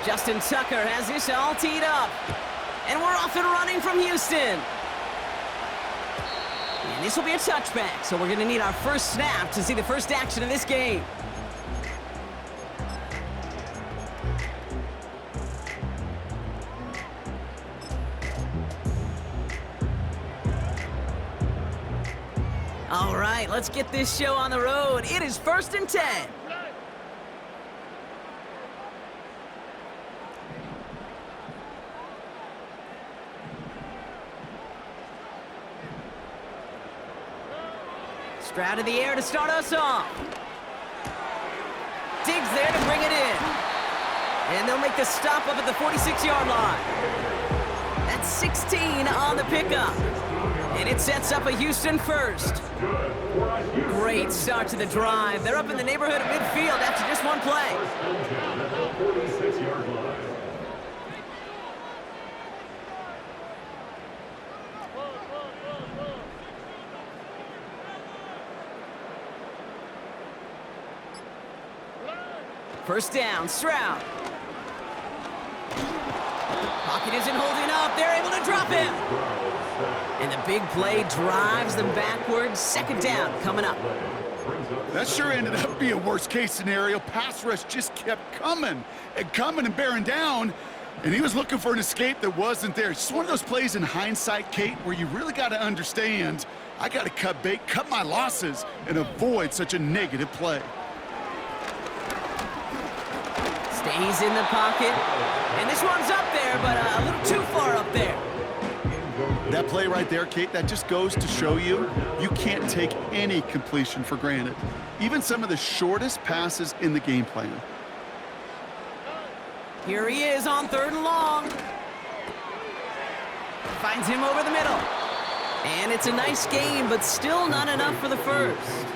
Justin Tucker has this all teed up. And we're off and running from Houston. And this will be a touchback, so we're going to need our first snap to see the first action of this game. All right, let's get this show on the road. It is 1st and 10. Stroud in the air to start us off. Diggs there to bring it in. And they'll make the stop up at the 46-yard line. That's 16 on the pickup. And it sets up a Houston first. Great start to the drive. They're up in the neighborhood of midfield after just one play. First down, Stroud. Pocket isn't holding up. They're able to drop him. And the big play drives them backwards. 2nd down coming up. That sure ended up being a worst-case scenario. Pass rush just kept coming and bearing down. And he was looking for an escape that wasn't there. It's just one of those plays in hindsight, Kate, where you really got to understand, I got to cut bait, cut my losses, and avoid such a negative play. Stays in the pocket. And this one's up there, but a little too far up there. That play right there, Kate, that just goes to show you, you can't take any completion for granted. Even some of the shortest passes in the game plan. Here he is on 3rd and long. Finds him over the middle. And it's a nice game, but still not enough for the first.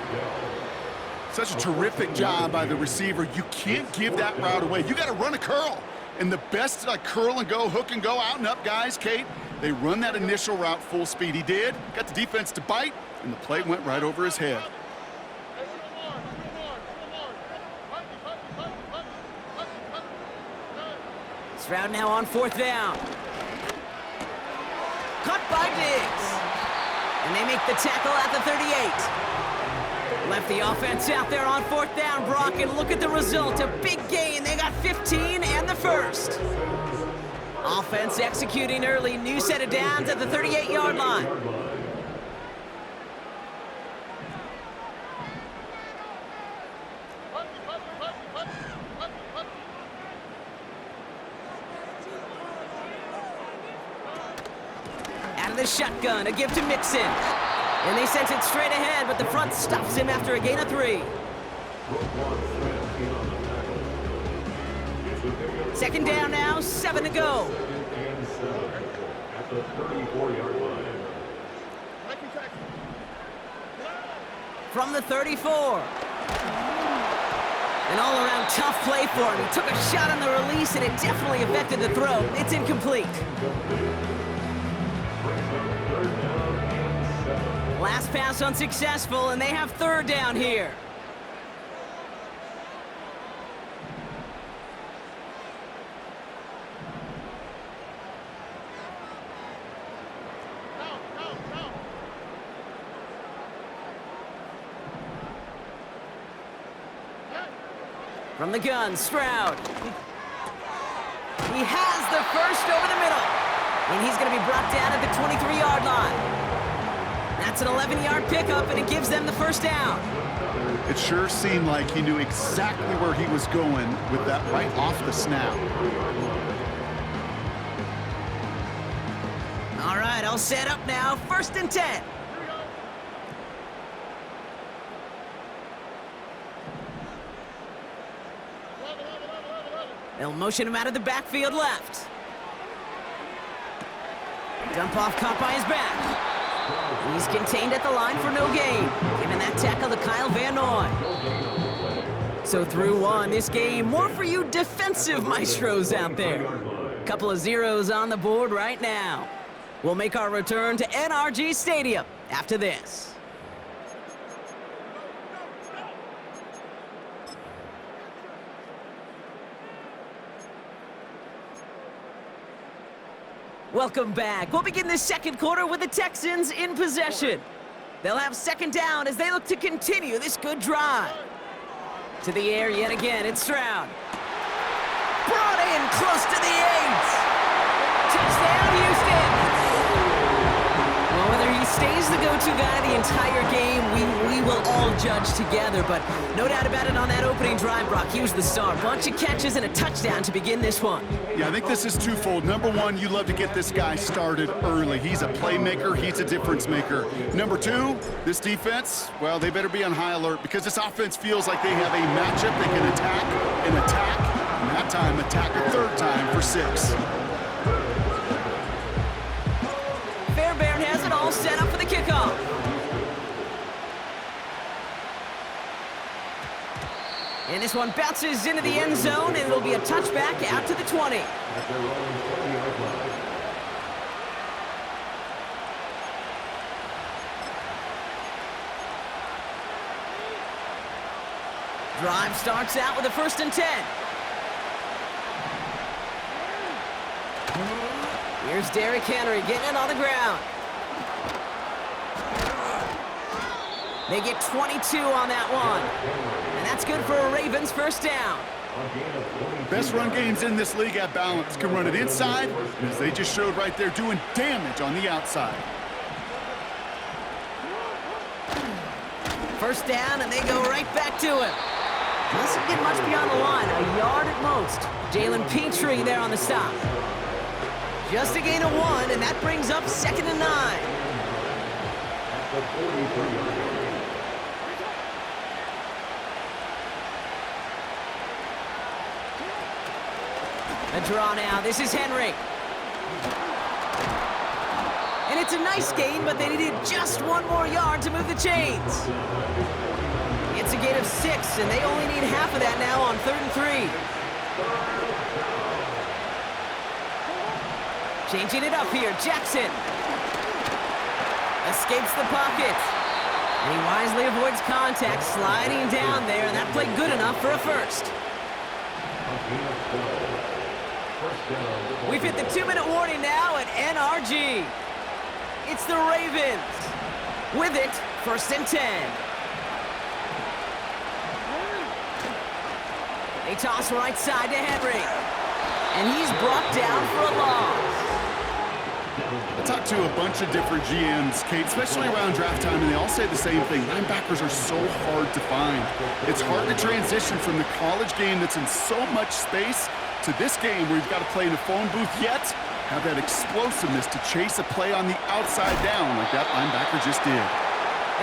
Such a terrific job by the receiver. You can't give that route away. You got to run a curl. And the best curl and go, hook and go, out and up guys, Kate, they run that initial route full speed. He did, got the defense to bite, and the play went right over his head. Stroud now on 4th down. Caught by Diggs. And they make the tackle at the 38. Left the offense out there on 4th down, Brock, and look at the result. A big gain. They got 15 and the first. Offense executing early. New set of downs at the 38-yard line. Out of the shotgun, a give to Mixon. And they sent it straight ahead, but the front stops him after a gain of 3. 2nd down now, 7 to go. From the 34. An all-around tough play for him. He took a shot on the release, and it definitely affected the throw. It's incomplete. Last pass unsuccessful, and they have 3rd down here. From the gun, Stroud. He has the first over the middle. And he's going to be brought down at the 23-yard line. That's an 11-yard pickup, and it gives them the first down. It sure seemed like he knew exactly where he was going with that right off the snap. All right, all set up now. 1st and 10. They'll motion him out of the backfield left. Dump off caught by his back. He's contained at the line for no gain. Giving that tackle to Kyle Van Noy. So through one, this game, more for you defensive maestros out there. Couple of zeros on the board right now. We'll make our return to NRG Stadium after this. Welcome back. We'll begin this second quarter with the Texans in possession. They'll have second down as they look to continue this good drive. To the air yet again, it's Stroud. Brought in close to the 8. Touchdown, Houston. Well, whether he stays the go-to guy the entire game, we will all judge together. But no doubt about it, on that opening drive, Brock, he was the star. Bunch of catches and a touchdown to begin this one. Yeah, I think this is twofold. Number one, you love to get this guy started early. He's a playmaker. He's a difference maker. Number two, this defense, well, they better be on high alert because this offense feels like they have a matchup. They can attack, and that time attack a third time for 6. Fairbairn has it all set up for the kickoff. And this one bounces into the end zone, and it'll be a touchback out to the 20. Drive starts out with a 1st and 10. Here's Derrick Henry getting it on the ground. They get 22 on that one. And that's good for a Ravens 1st down. Best run games in this league at balance. Can run it inside, as they just showed right there, doing damage on the outside. 1st down, and they go right back to him. Doesn't get much beyond the line, a yard at most. Jalen Petrie there on the stop. Just a gain of 1, and that brings up 2nd and 9. A draw now. This is Henry. And it's a nice gain, but they needed just 1 more yard to move the chains. It's a gain of 6, and they only need half of that now on 3rd and 3. Changing it up here, Jackson. Escapes the pocket. And he wisely avoids contact, sliding down there, and that played good enough for a 1st. We've hit the 2-minute warning now at NRG. It's the Ravens. With it, 1st and 10. They toss right side to Henry. And he's brought down for a loss. I talked to a bunch of different GMs, Kate, especially around draft time, and they all say the same thing. Linebackers are so hard to find. It's hard to transition from the college game that's in so much space to this game where you've got to play in a phone booth, yet have that explosiveness to chase a play on the outside down like that linebacker just did.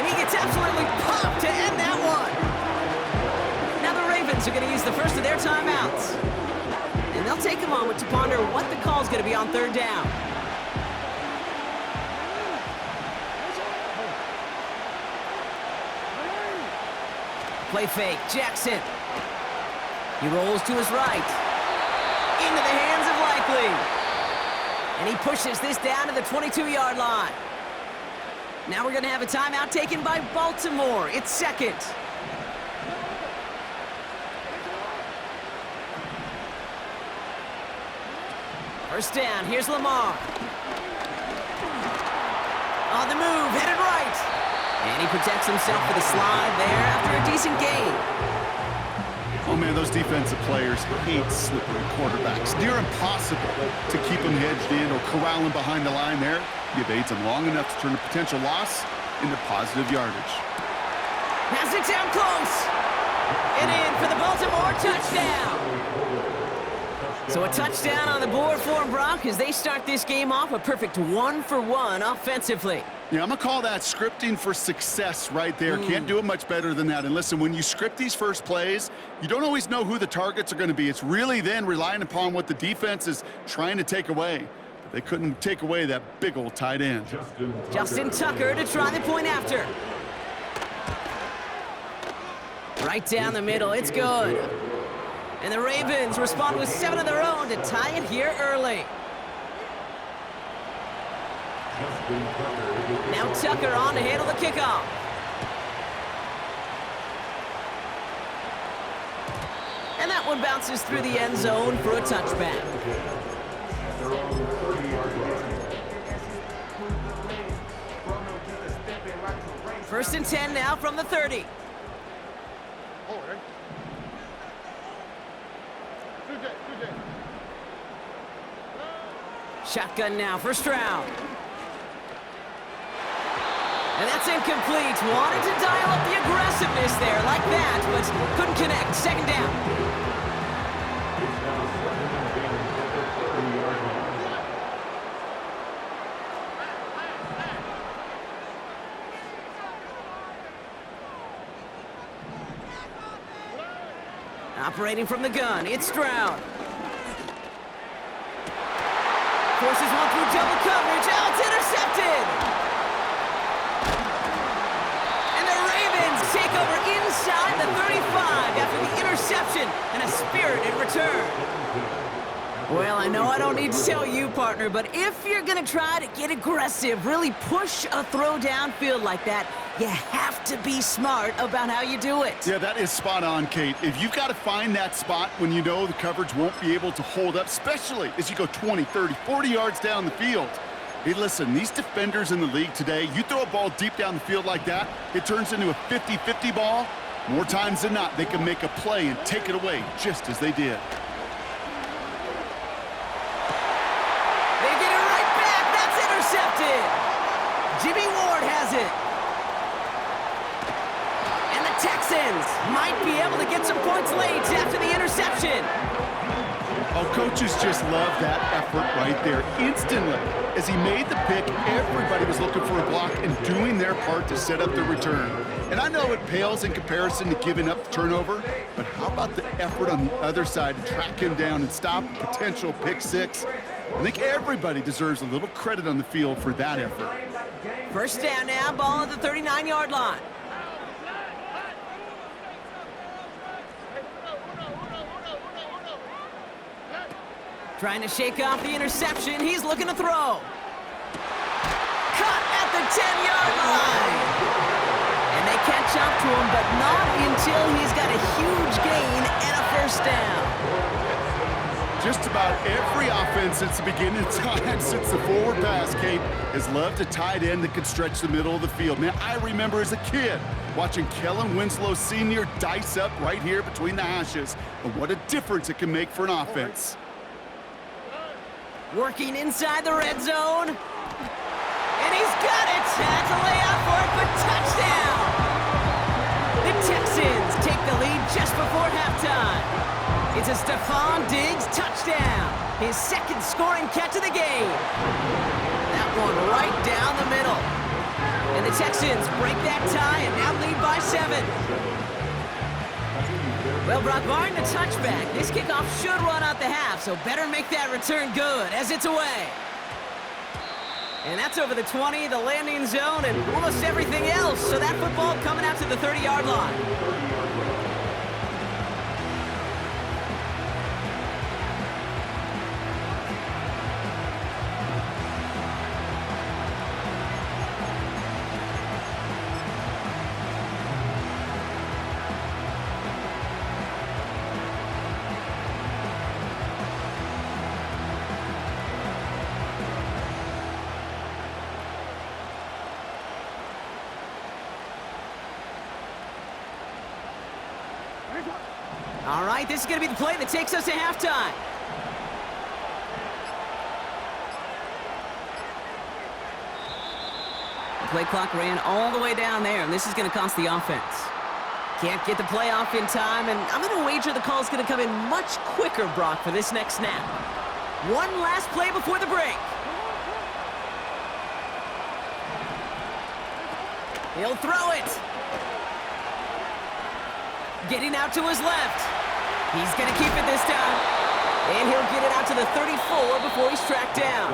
And he gets absolutely popped to end that one. Now the Ravens are going to use the first of their timeouts. And they'll take a moment to ponder what the call is going to be on 3rd down. Play fake, Jackson. He rolls to his right. Into the hands of Likely. And he pushes this down to the 22-yard line. Now we're going to have a timeout taken by Baltimore. It's 2nd. First down, here's Lamar. On the move, headed right. And he protects himself with a slide there after a decent gain. Oh, man, those defensive players hate slippery quarterbacks. Near impossible to keep them hedged in or corral them behind the line there. He evades them long enough to turn a potential loss into positive yardage. Has it down close. And in for the Baltimore touchdown. So a touchdown on the board for Brock as they start this game off a perfect 1-for-1 offensively. Yeah, I'm going to call that scripting for success right there. Can't do it much better than that. And listen, when you script these first plays, you don't always know who the targets are going to be. It's really then relying upon what the defense is trying to take away. But they couldn't take away that big old tight end. Justin Tucker to try the point after. Right down the middle, it's good. And the Ravens respond with 7 of their own to tie it here early. Now Tucker on to handle the kickoff. And that one bounces through the end zone for a touchback. First and 10 now from the 30. Shotgun now for Stroud. And that's incomplete. Wanted to dial up the aggressiveness there like that, but couldn't connect. Second down. Operating from the gun, it's Stroud. Forces one through double coverage. Oh, it's intercepted! And the Ravens take over inside the 35 after the interception and a spirited return. Well, I know I don't need to tell you, partner, but if you're going to try to get aggressive, really push a throw downfield like that, you have to be smart about how you do it. Yeah, that is spot on, Kate. If you've got to find that spot when you know the coverage won't be able to hold up, especially as you go 20, 30, 40 yards down the field. Hey, listen, these defenders in the league today, you throw a ball deep down the field like that, it turns into a 50-50 ball. More times than not, they can make a play and take it away just as they did. They get it right back. That's intercepted. Jimmy Ward has it. And the Texans might be able to get some points late after the interception. Oh, coaches just love that effort right there. Instantly, as he made the pick, everybody was looking for a block and doing their part to set up the return. And I know it pales in comparison to giving up the turnover, but how about the effort on the other side to track him down and stop a potential pick six? I think everybody deserves a little credit on the field for that effort. First down now, ball at the 39-yard line. Trying to shake off the interception. He's looking to throw. Cut at the 10-yard line. And they catch up to him, but not until he's got a huge gain and a first down. Just about every offense since the beginning of time, since the forward pass, Kate, has loved a tight end that can stretch the middle of the field. Man, I remember as a kid watching Kellen Winslow Sr. dice up right here between the hashes. And what a difference it can make for an offense. Working inside the red zone. And he's got it. That's a layout for it, but touchdown. The Texans take the lead just before halftime. It's a Stephon Diggs touchdown. His second scoring catch of the game. That one right down the middle. And the Texans break that tie and now lead by 7. Well, Brock, barring the touchback, this kickoff should run out the half, so better make that return good as it's away. And that's over the 20, the landing zone, and almost everything else. So that football coming out to the 30-yard line. All right, this is going to be the play that takes us to halftime. The play clock ran all the way down there, and this is going to cost the offense. Can't get the play off in time, and I'm going to wager the call is going to come in much quicker, Brock, for this next snap. One last play before the break. He'll throw it. Getting out to his left. He's going to keep it this time. And he'll get it out to the 34 before he's tracked down.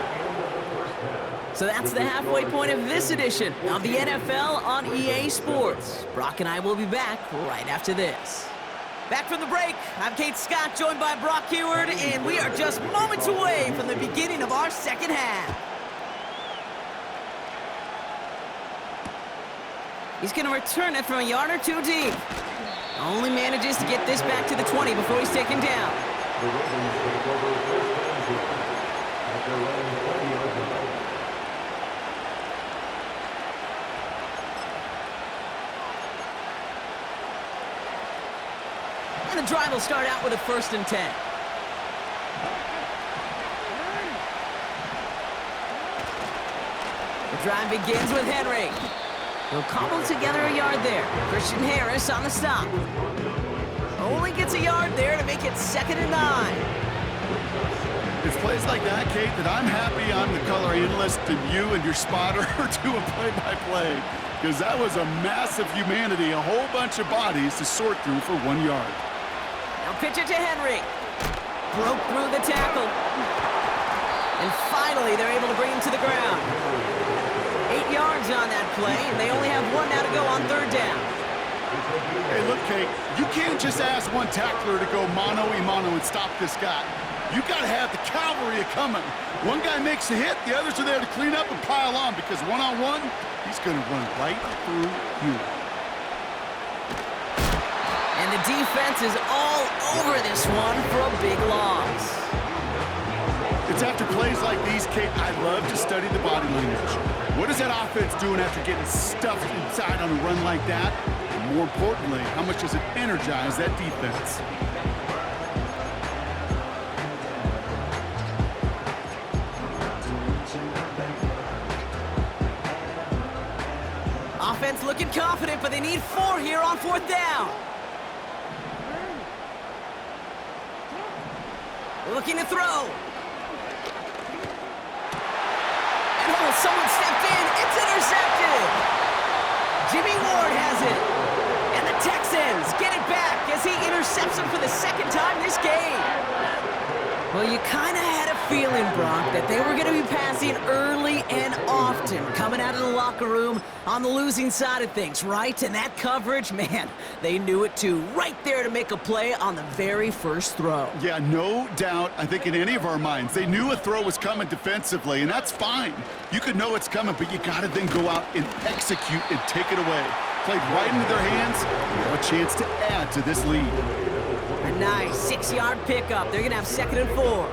So that's the halfway point of this edition of the NFL on EA Sports. Brock and I will be back right after this. Back from the break, I'm Kate Scott, joined by Brock Heward, and we are just moments away from the beginning of our second half. He's going to return it from a yard or two deep. Only manages to get this back to the 20 before he's taken down. And the drive will start out with a 1st and 10. The drive begins with Henry. He'll cobble together a yard there. Christian Harris on the stop. Only gets a yard there to make it 2nd and 9. It's plays like that, Kate, that I'm happy I'm the color analyst and you and your spotter are doing play-by-play. Because that was a massive humanity, a whole bunch of bodies to sort through for 1 yard. Now pitch it to Henry. Broke through the tackle. And finally, they're able to bring him to the ground. 8 yards on that play, and they only have 1 now to go on 3rd down. Hey, look, Kate, you can't just ask one tackler to go mano-a-mano and stop this guy. You got to have the cavalry coming. One guy makes a hit, the others are there to clean up and pile on because one-on-one, he's going to run right through you. And the defense is all over this one for a big loss. It's after plays like these, Kate, I love to study the body language. What is that offense doing after getting stuffed inside on a run like that? And more importantly, how much does it energize that defense? Offense looking confident, but they need 4 here on 4th down. Looking to throw. And oh, someone stepped in. It's intercepted. Jimmy Ward has it. And the Texans get it back as he intercepts him for the 2nd time this game. Well, you kind of had a feeling, Brock, that they were going to be passing early and often coming out of the locker room on the losing side of things, right? And that coverage, man, they knew it too. Right there to make a play on the very first throw. Yeah, no doubt, I think in any of our minds, they knew a throw was coming defensively, and that's fine. You could know it's coming, but you got to then go out and execute and take it away. Played right into their hands, and have a chance to add to this lead. A nice 6-yard pickup. They're going to have 2nd and 4.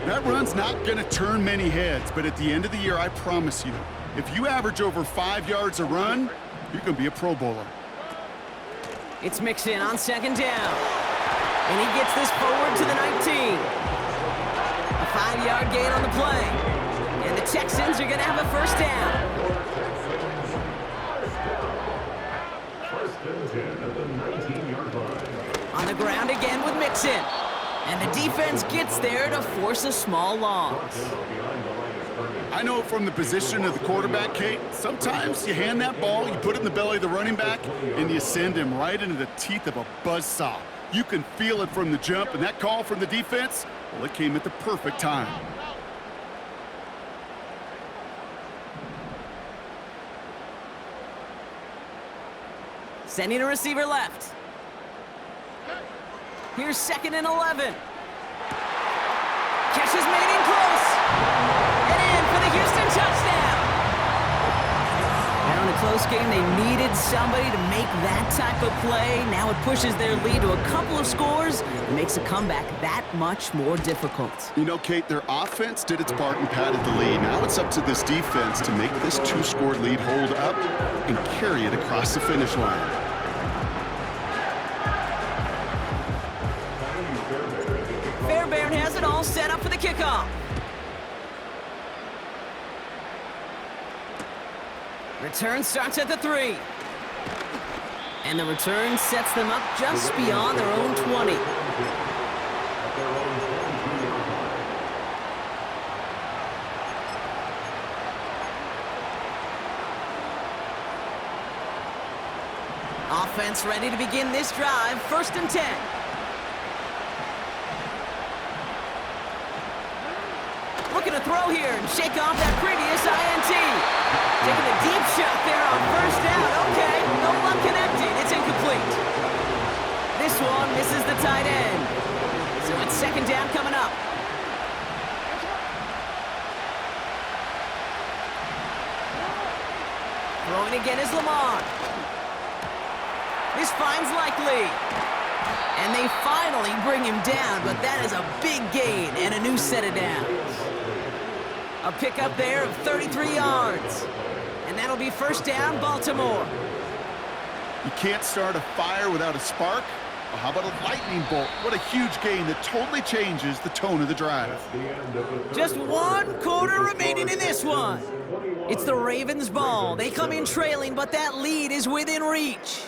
That run's not going to turn many heads, but at the end of the year, I promise you, if you average over 5 yards a run, you're going to be a Pro Bowler. It's Mixon on 2nd down. And he gets this forward to the 19. A 5-yard gain on the play. And the Texans are going to have a 1st down. On the ground again with Mixon. And the defense gets there to force a small loss. I know from the position of the quarterback, Kate, sometimes you hand that ball, you put it in the belly of the running back, and you send him right into the teeth of a buzzsaw. You can feel it from the jump, and that call from the defense, well, it came at the perfect time. Sending a receiver left. Here's 2nd and 11. Catch is made in close. And in for the Houston touchdown. Now in a close game, they needed somebody to make that type of play. Now it pushes their lead to a couple of scores and makes a comeback that much more difficult. You know, Kate, their offense did its part and padded the lead. Now it's up to this defense to make this 2-score lead hold up and carry it across the finish line. Fairbairn has it all set up for the kickoff. Return starts at the 3. And the return sets them up just beyond their own 20. Offense ready to begin this drive. 1st and 10. Looking to throw here and shake off that previous INT. Taking a deep shot there on 1st down. Okay, no luck connecting. It's incomplete. This one misses the tight end. So it's 2nd down coming up. Throwing again is Lamar. This finds Likely. And they finally bring him down, but that is a big gain and a new set of downs. A pickup there of 33 yards. And that'll be first down, Baltimore. You can't start a fire without a spark. Well, how about a lightning bolt? What a huge gain that totally changes the tone of the drive. Just 1 quarter remaining in this one. It's the Ravens' ball. They come in trailing, but that lead is within reach.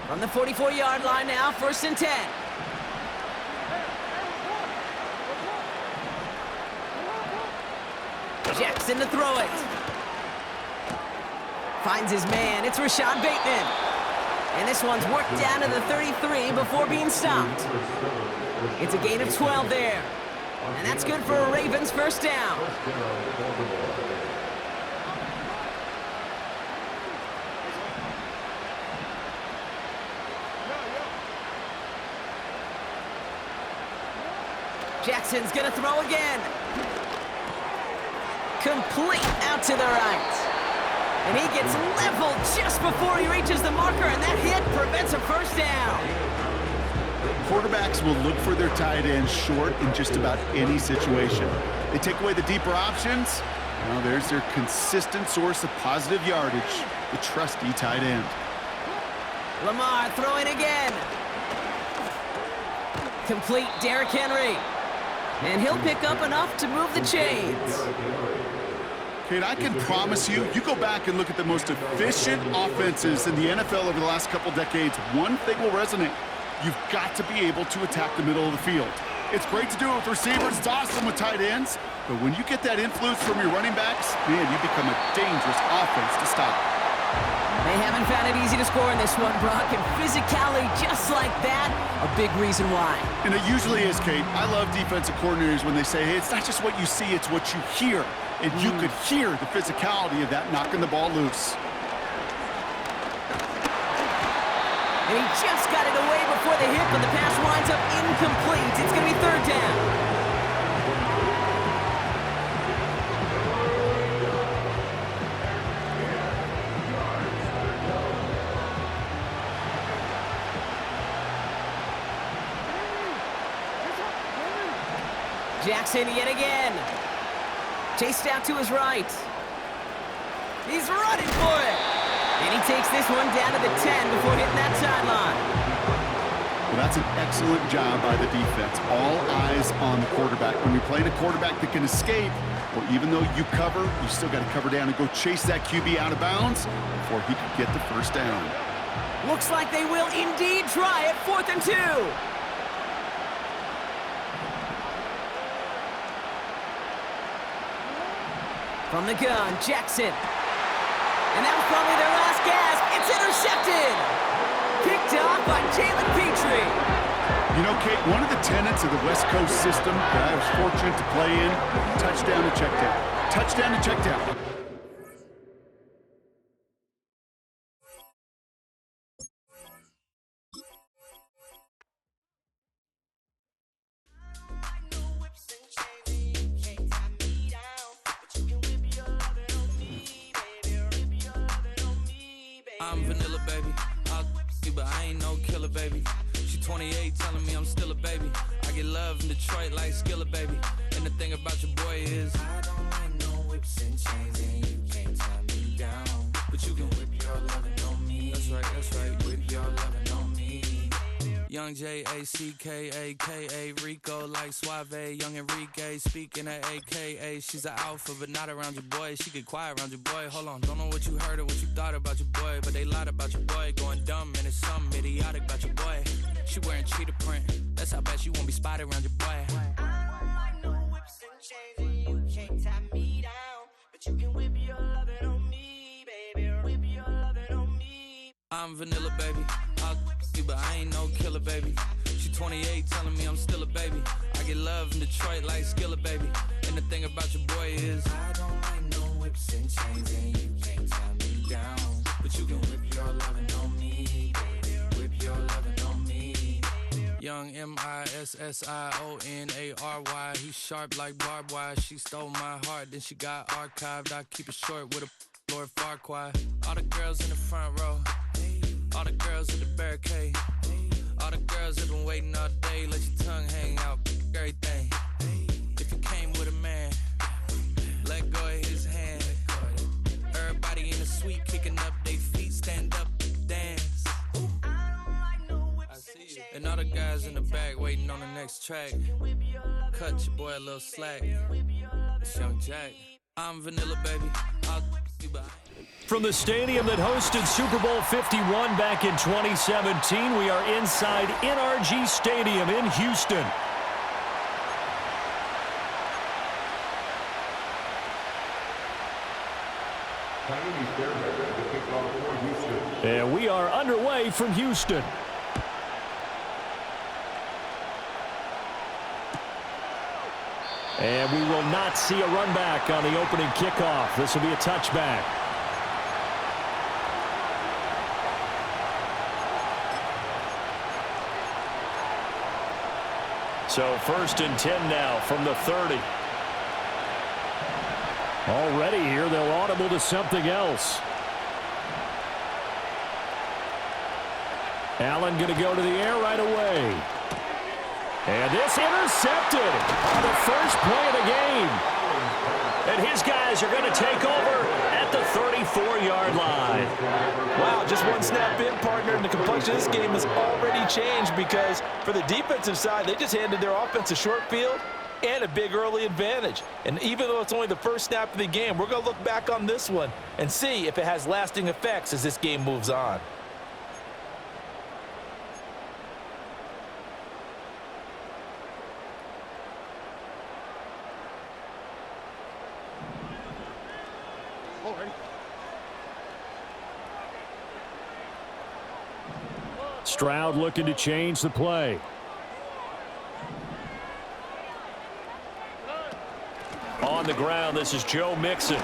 From the 44-yard line now, 1st and 10. Jackson to throw it. Finds his man. It's Rashad Bateman. And this one's worked down to the 33 before being stopped. It's a gain of 12 there. And that's good for a Ravens first down. Jackson's gonna throw again. Complete out to the right. And he gets leveled just before he reaches the marker, and that hit prevents a first down. Quarterbacks will look for their tight ends short in just about any situation. They take away the deeper options. Now there's their consistent source of positive yardage, the trusty tight end. Lamar throwing again. Complete, Derrick Henry. And he'll pick up enough to move the chains. Kate, I can promise you, you go back and look at the most efficient offenses in the NFL over the last couple decades, one thing will resonate. You've got to be able to attack the middle of the field. It's great to do it with receivers, it's awesome with tight ends, but when you get that influence from your running backs, man, you become a dangerous offense to stop. They haven't found it easy to score in this one, Brock, and physicality just like that, a big reason why. And it usually is, Kate. I love defensive coordinators when they say, hey, it's not just what you see, it's what you hear. And you could hear the physicality of that knocking the ball loose. And he just got it away before the hit, but the pass winds up incomplete. It's going to be 3rd down. Jackson yet again. Chased out to his right. He's running for it. And he takes this one down to the 10 before hitting that sideline. Well, that's an excellent job by the defense. All eyes on the quarterback. When you're playing a quarterback that can escape, well, even though you cover, you still got to cover down and go chase that QB out of bounds before he can get the first down. Looks like they will indeed try it. 4th and 2. From the gun, Jackson. And that was probably their last gasp. It's intercepted. Picked off by Jalen Petrie. You know, Kate, one of the tenets of the West Coast system that I was fortunate to play in, touchdown to check down. Touchdown to check down. I'm vanilla, baby. I'll you, but I ain't no killer, baby. She 28, telling me I'm still a baby. I get love in Detroit like Skillet, baby. And the thing about your boy is I don't like no whips and chains, and you can't tie me down. But you can whip your lovin' on me. That's right, whip your lovin' on me. Young J-A-C-K-A-K-A, Rico like Suave, young Enrique, speaking at AKA. She's an alpha, but not around your boy. She get quiet around your boy. Hold on, don't know what you heard or what you thought about your boy, but they lied about your boy. Going dumb, and it's something idiotic about your boy. She wearing cheetah print, that's how bad she won't be spotted around your boy. I don't like no whips and chains, and you can't tie me down, but you can whip your lovin' on me, baby. Whip your lovin' on me. I'm vanilla, baby. I'll you, but I ain't no killer, baby. She 28, telling me I'm still a baby. I get love in Detroit like Skillet, baby. And the thing about your boy is I don't like no whips and chains, and you can't tie me down, but you can whip your lovin' on me, baby. Whip your lovin' on me. Young M-I-S-S-I-O-N-A-R-Y. He's sharp like barbed wire. She stole my heart, then she got archived. I keep it short with a Lord Farquaad. All the girls in the front row, All the girls at the barricade. All the girls have been waiting all day. Let your tongue hang out, everything. If you came with a man, let go of his hand. Everybody in the suite kicking up their feet, stand up, dance. I see you. And all the guys in the back waiting on the next track. Cut your boy a little slack. It's Young Jack. I'm Vanilla, baby. I'll you by. From the stadium that hosted Super Bowl 51 back in 2017, we are inside NRG Stadium in Houston. And we are underway from Houston. And we will not see a run back on the opening kickoff. This will be a touchback. So 1st and 10 now from the 30. Already here, they'll audible to something else. Allen going to go to the air right away. And this intercepted on the first play of the game. And his guys are going to take over at the 34-yard line. Wow, just one snap in, partner, and the complexion of this game has already changed because for the defensive side, they just handed their offense a short field and a big early advantage. And even though it's only the first snap of the game, we're going to look back on this one and see if it has lasting effects as this game moves on. Stroud looking to change the play. On the ground, this is Joe Mixon.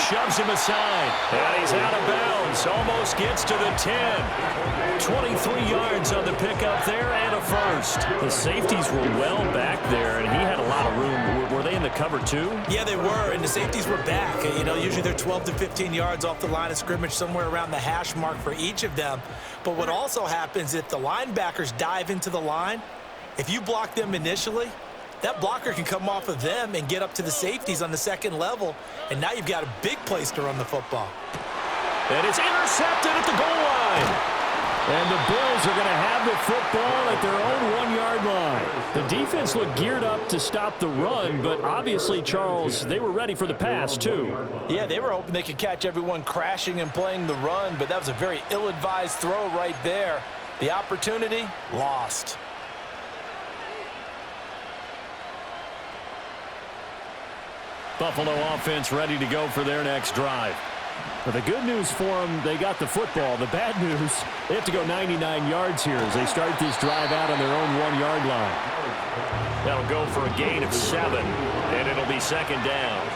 Shoves him aside, and he's out of bounds. Almost gets to the 10. 23 yards on the pickup there and a first. The safeties were well back there, and he had a lot of room. Were they in the cover too? Yeah, they were, and the safeties were back. You know, usually they're 12 to 15 yards off the line of scrimmage, somewhere around the hash mark for each of them. But what also happens if the linebackers dive into the line, if you block them initially, that blocker can come off of them and get up to the safeties on the second level, and now you've got a big place to run the football. And it's intercepted at the goal line. And the Bills are going to have the football at their own 1-yard line. The defense looked geared up to stop the run, but obviously, Charles, they were ready for the pass, too. Yeah, they were hoping they could catch everyone crashing and playing the run, but that was a very ill-advised throw right there. The opportunity, lost. Buffalo offense ready to go for their next drive. But the good news for them, they got the football. The bad news, they have to go 99 yards here as they start this drive out on their own 1-yard line. That'll go for a gain of 7, and it'll be second down.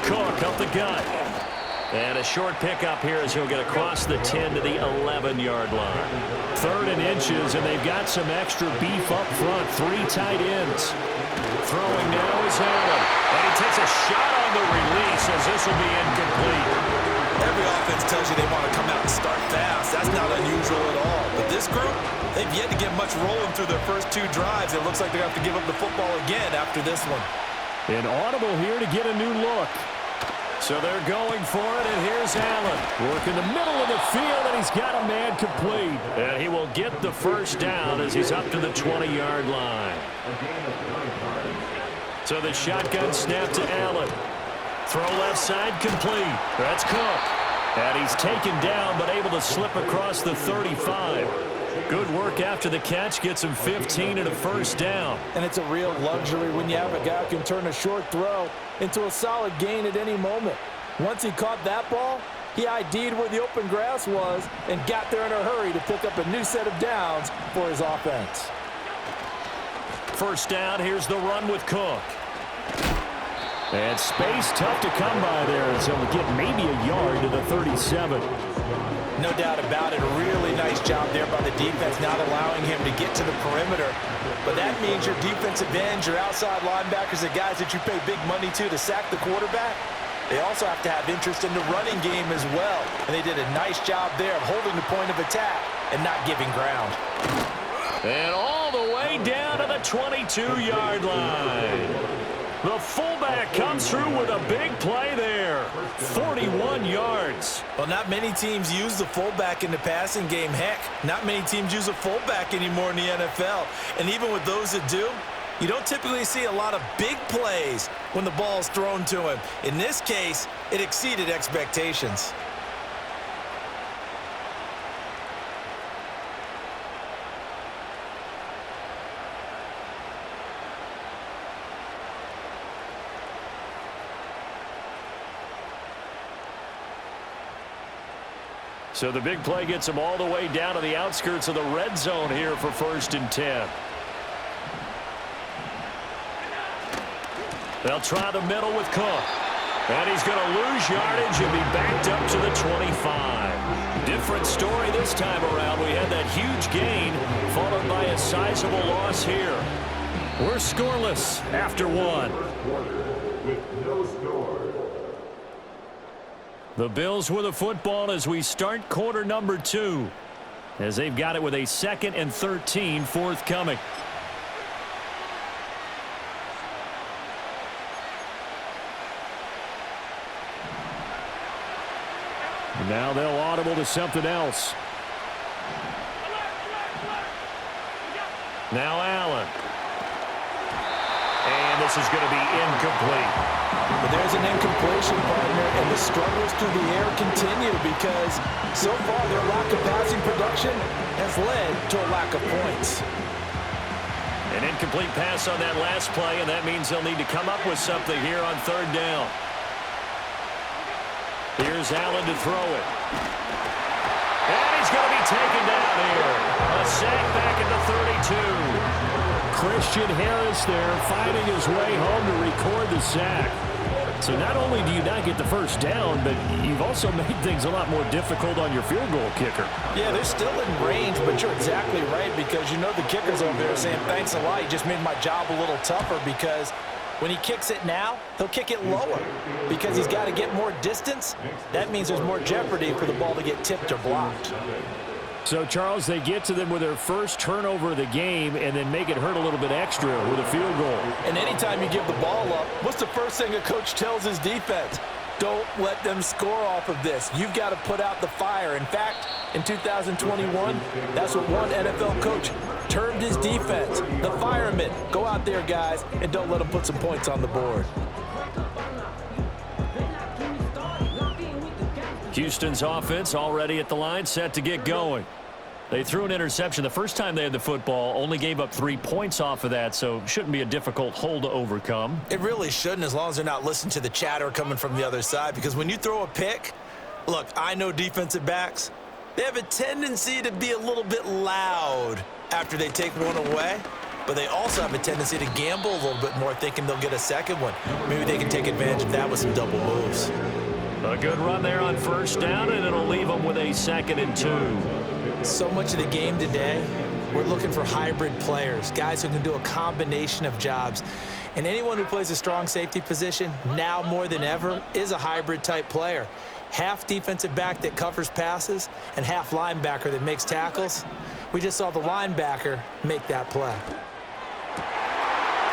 Cook up the gut. And a short pickup here as he'll get across the 10 to the 11-yard line. 3rd and inches, and they've got some extra beef up front. 3 tight ends. Throwing now is Allen. And he takes a shot on the release as this will be incomplete. Every offense tells you they want to come out and start fast. That's not unusual at all. But this group, they've yet to get much rolling through their first 2 drives. It looks like they're going to have to give up the football again after this one. An audible here to get a new look. So they're going for it, and here's Allen. Working the middle of the field, and he's got a man complete. And he will get the first down as he's up to the 20-yard line. So the shotgun snap to Allen. Throw left side complete. That's Cook. And he's taken down, but able to slip across the 35. Good work after the catch. Gets him 15 and a first down. And it's a real luxury when you have a guy who can turn a short throw into a solid gain at any moment. Once he caught that ball, he ID'd where the open grass was and got there in a hurry to pick up a new set of downs for his offense. First down, here's the run with Cook. And space tough to come by there, so we'll get maybe a yard to the 37. No doubt about it. A really nice job there by the defense, not allowing him to get to the perimeter. But that means your defensive ends, your outside linebackers, the guys that you pay big money to sack the quarterback, They also have to have interest in the running game as well. And they did a nice job there of holding the point of attack and not giving ground. And all the way down to the 22-yard line. The fullback comes through with a big play there. 41 yards. Well, not many teams use the fullback in the passing game. Heck, not many teams use a fullback anymore in the NFL. And even with those that do, you don't typically see a lot of big plays when the ball's thrown to him. In this case, it exceeded expectations. So the big play gets him all the way down to the outskirts of the red zone here for 1st and 10. They'll try the middle with Cook. And he's going to lose yardage and be backed up to the 25. Different story this time around. We had that huge gain followed by a sizable loss here. We're scoreless after one. The Bills with the football as we start quarter number 2. As they've got it with a 2nd and 13 forthcoming. Now they'll audible to something else. Now Allen. And this is going to be incomplete. But there's an incompletion, partner, and the struggles through the air continue because so far their lack of passing production has led to a lack of points. An incomplete pass on that last play, and that means they'll need to come up with something here on 3rd down. Here's Allen to throw it. And he's going to be taken down here. A sack back at the 32. Christian Harris there fighting his way home to record the sack. So not only do you not get the first down, but you've also made things a lot more difficult on your field goal kicker. Yeah, they're still in range, but you're exactly right because you know the kicker's over there saying, thanks a lot, you just made my job a little tougher because when he kicks it now, he'll kick it lower because he's got to get more distance. That means there's more jeopardy for the ball to get tipped or blocked. So, Charles, they get to them with their first turnover of the game and then make it hurt a little bit extra with a field goal. And anytime you give the ball up, what's the first thing a coach tells his defense? Don't let them score off of this. You've got to put out the fire. In fact, in 2021, that's what one NFL coach termed his defense. The firemen. Go out there, guys, and don't let them put some points on the board. Houston's offense already at the line, set to get going. They threw an interception the first time they had the football, only gave up 3 points off of that, so shouldn't be a difficult hole to overcome. It really shouldn't, as long as they're not listening to the chatter coming from the other side, because when you throw a pick, look, I know defensive backs, they have a tendency to be a little bit loud after they take one away, but they also have a tendency to gamble a little bit more, thinking they'll get a second one. Maybe they can take advantage of that with some double moves. A good run there on 1st down, and it'll leave them with a 2nd and 2. So much of the game today, we're looking for hybrid players, guys who can do a combination of jobs. And anyone who plays a strong safety position, now more than ever, is a hybrid type player. Half defensive back that covers passes and half linebacker that makes tackles. We just saw the linebacker make that play.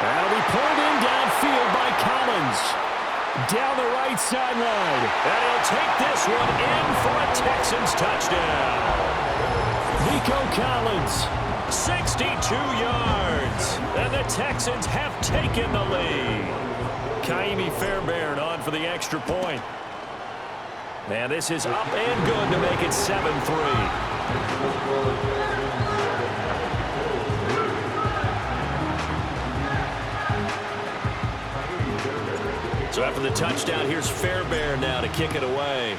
That'll be pulled in downfield by Collins. Down the right sideline. And he'll take this one in for a Texans touchdown. Nico Collins, 62 yards. And the Texans have taken the lead. Kaimi Fairbairn on for the extra point. And this is up and good to make it 7-3. So after the touchdown, here's Fairbairn now to kick it away.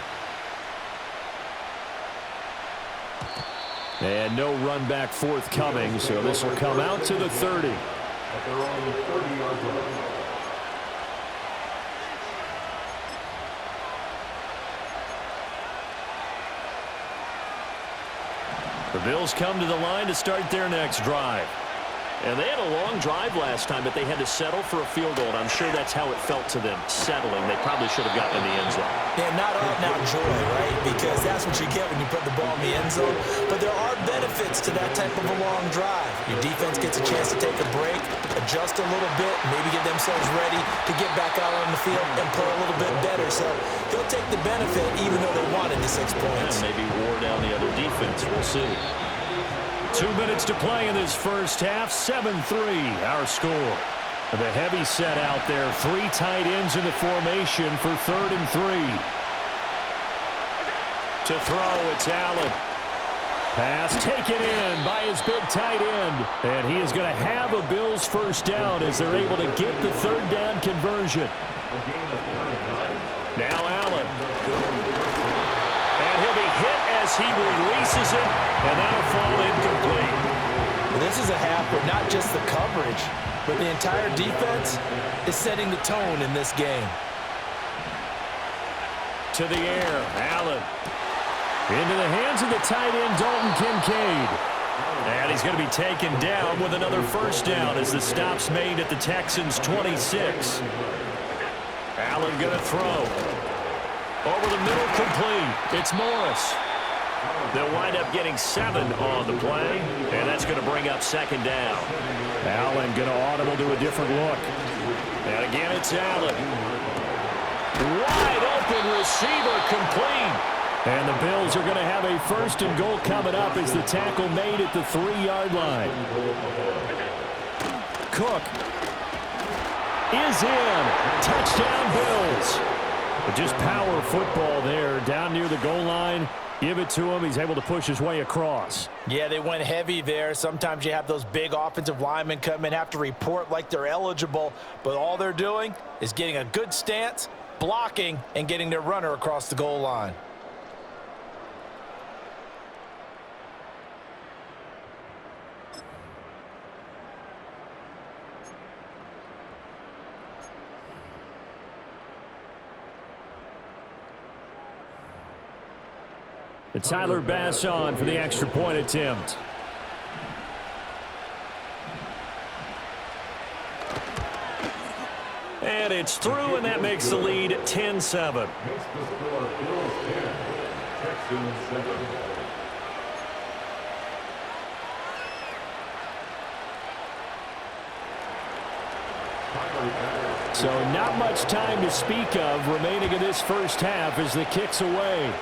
And no run back forthcoming, so this will come out to the 30. The Bills come to the line to start their next drive. And they had a long drive last time, but they had to settle for a field goal, and I'm sure that's how it felt to them, settling. They probably should have gotten in the end zone. Yeah, not all now joy, right? Because that's what you get when you put the ball in the end zone. But there are benefits to that type of a long drive. Your defense gets a chance to take a break, adjust a little bit, maybe get themselves ready to get back out on the field and play a little bit better. So they'll take the benefit even though they wanted the 6 points. And maybe wore down the other defense. We'll see. 2 minutes to play in this first half. 7-3 our score. The heavy set out there. 3 tight ends in the formation for 3rd and 3. To throw, it's Allen. Pass taken in by his big tight end. And he is going to have a Bills first down as they're able to get the 3rd down conversion. Now Allen. And he'll be hit as he releases it, and that'll fall incomplete. This is a half where not just the coverage, but the entire defense is setting the tone in this game. To the air, Allen. Into the hands of the tight end, Dalton Kincaid. And he's going to be taken down with another first down as the stop's made at the Texans' 26. Allen going to throw. Over the middle, complete. It's Morris. They'll wind up getting 7 on the play, and that's going to bring up 2nd down. Allen going to audible to a different look. And again, it's Allen. Wide open receiver, complete. And the Bills are going to have a 1st and goal coming up as the tackle made at the 3-yard line. Cook is in. Touchdown, Bills. But just power football there down near the goal line. Give it to him. He's able to push his way across. Yeah, they went heavy there. Sometimes you have those big offensive linemen come in, have to report like they're eligible, but all they're doing is getting a good stance, blocking, and getting their runner across the goal line. And Tyler Bass on for the extra point attempt. And it's through, and that makes the lead 10-7. So not much time to speak of remaining in this first half as the kick's away.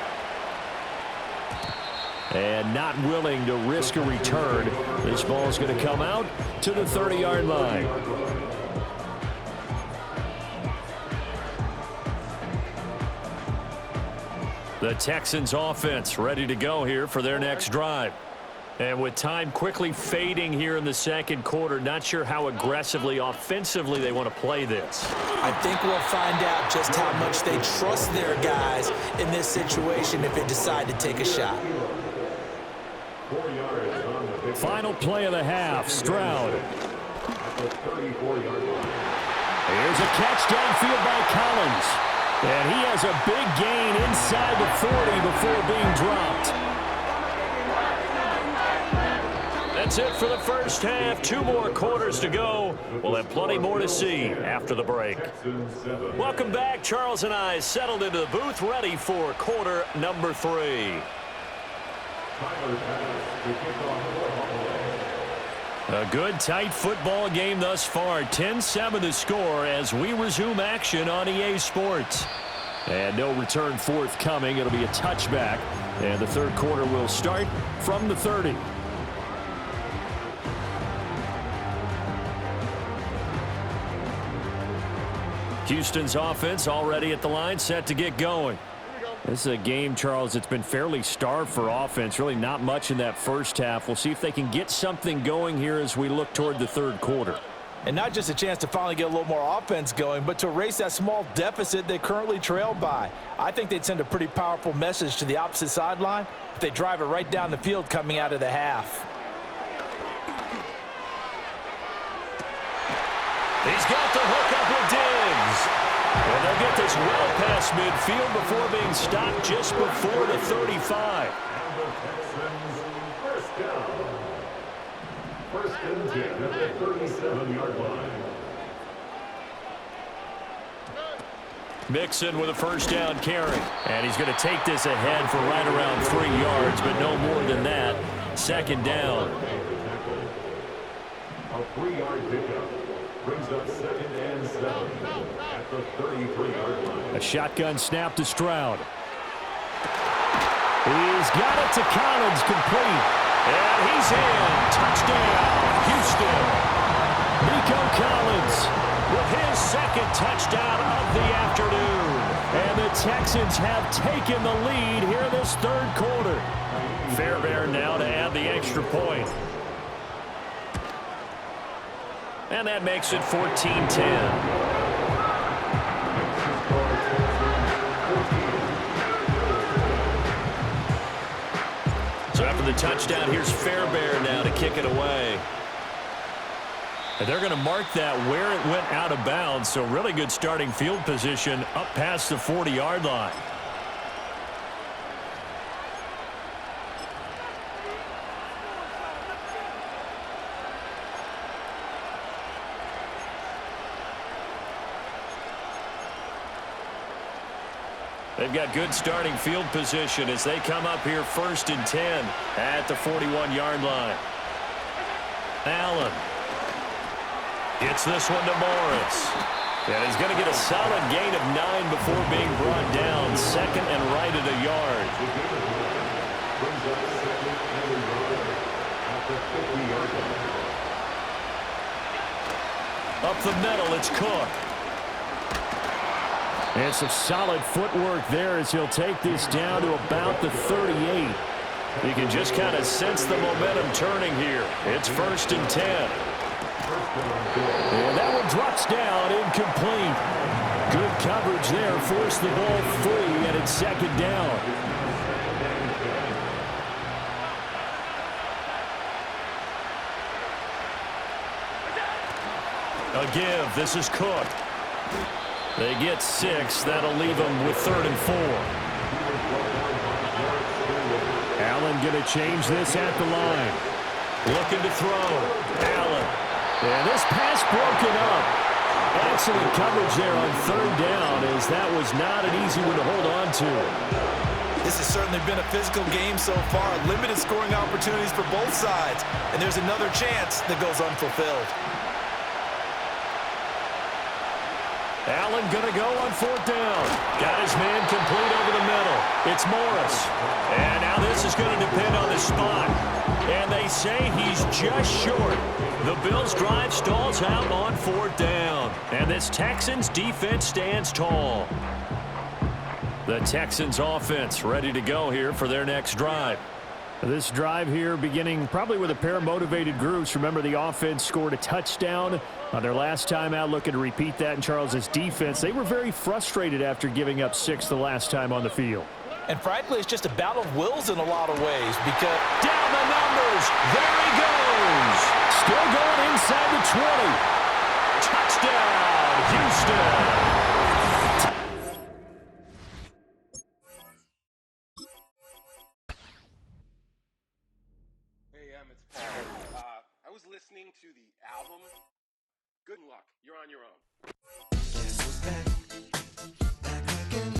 And not willing to risk a return. This ball is going to come out to the 30-yard line. The Texans offense ready to go here for their next drive. And with time quickly fading here in the second quarter, not sure how aggressively, offensively they want to play this. I think we'll find out just how much they trust their guys in this situation if they decide to take a shot. Final play of the half, Stroud. Here's a catch downfield by Collins. And he has a big gain inside the 40 before being dropped. That's it for the first half. 2 more quarters to go. We'll have plenty more to see after the break. Welcome back. Charles and I settled into the booth, ready for quarter number 3. A good, tight football game thus far. 10-7 the score as we resume action on EA Sports. And no return forthcoming. It'll be a touchback. And the third quarter will start from the 30. Houston's offense already at the line, set to get going. This is a game, Charles, that's been fairly starved for offense. Really not much in that first half. We'll see if they can get something going here as we look toward the third quarter. And not just a chance to finally get a little more offense going, but to erase that small deficit they currently trailed by. I think they'd send a pretty powerful message to the opposite sideline if they drive it right down the field coming out of the half. He's got the hook up with Diggs. And they'll get this well past midfield before being stopped just before the 35. First and 10 at the 37-yard line. Mixon with a first down carry. And he's going to take this ahead for right around 3 yards, but no more than that. Second down. A 3-yard pickup brings up 2nd and 7 at the 33-yard line. A shotgun snap to Stroud. He's got it to Collins, complete. And he's in. Touchdown, Houston. Nico Collins with his second touchdown of the afternoon. And the Texans have taken the lead here this third quarter. Fairbairn now to add the extra point. And that makes it 14-10. So after the touchdown, here's Fairbairn now to kick it away. And they're going to mark that where it went out of bounds. So really good starting field position up past the 40-yard line. They've got good starting field position as they come up here 1st and 10 at the 41-yard line. Allen gets this one to Morris. And he's going to get a solid gain of 9 before being brought down. 2nd and right at a yard. Up the middle, it's Cook. And some solid footwork there as he'll take this down to about the 38. You can just kind of sense the momentum turning here. It's 1st and 10. And that one drops down, incomplete. Good coverage there, forced the ball free, and it's 2nd down. A give, this is Cook. They get 6. That'll leave them with 3rd and 4. Allen going to change this at the line. Looking to throw. Allen. And this pass broken up. Excellent coverage there on 3rd down, as that was not an easy one to hold on to. This has certainly been a physical game so far. Limited scoring opportunities for both sides. And there's another chance that goes unfulfilled. Allen going to go on 4th down. Got his man complete over the middle. It's Morris. And now this is going to depend on the spot. And they say he's just short. The Bills' drive stalls out on 4th down. And this Texans defense stands tall. The Texans offense ready to go here for their next drive. This drive here beginning probably with a pair of motivated groups. Remember, the offense scored a touchdown on their last time out, looking to repeat that in Charles's defense. They were very frustrated after giving up 6 the last time on the field. And frankly, it's just a battle of wills in a lot of ways because down the numbers. There he goes. Still going inside the 20. Touchdown, Houston. I was listening to the album. Good luck. You're on your own.